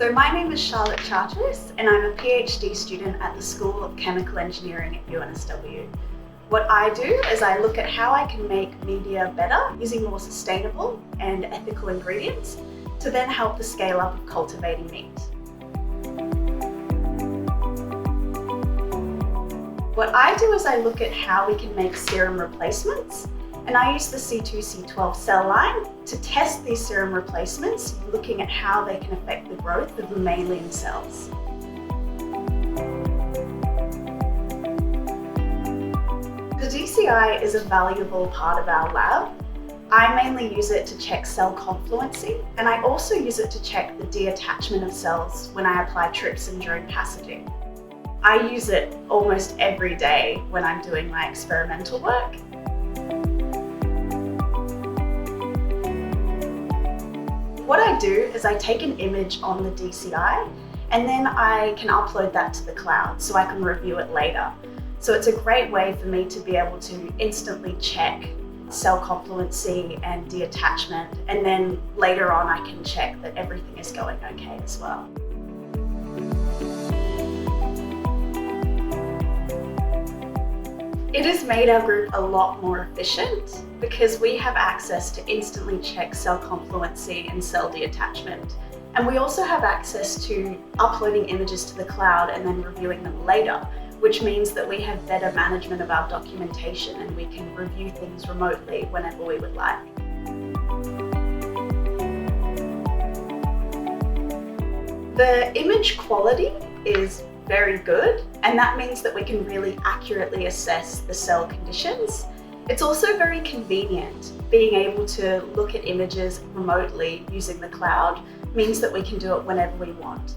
So my name is Charlotte Charteris and I'm a PhD student at the School of Chemical Engineering at UNSW. What I do is I look at how I can make media better using more sustainable and ethical ingredients to then help the scale up of cultivating meat. What I do is I look at how we can make serum replacements, and I use the C2C12 cell line to test these serum replacements, looking at how they can affect the growth of mammalian cells. The DCI is a valuable part of our lab. I mainly use it to check cell confluency, and I also use it to check the detachment of cells when I apply trypsin during passaging. I use it almost every day when I'm doing my experimental work. What I do is I take an image on the DCI and then I can upload that to the cloud so I can review it later. So it's a great way for me to be able to instantly check cell confluency and detachment, and then later on I can check that everything is going okay as well. It has made our group a lot more efficient because we have access to instantly check cell confluency and cell detachment. And we also have access to uploading images to the cloud and then reviewing them later, which means that we have better management of our documentation and we can review things remotely whenever we would like. The image quality is very good, and that means that we can really accurately assess the cell conditions. It's also very convenient. Being able to look at images remotely using the cloud means that we can do it whenever we want.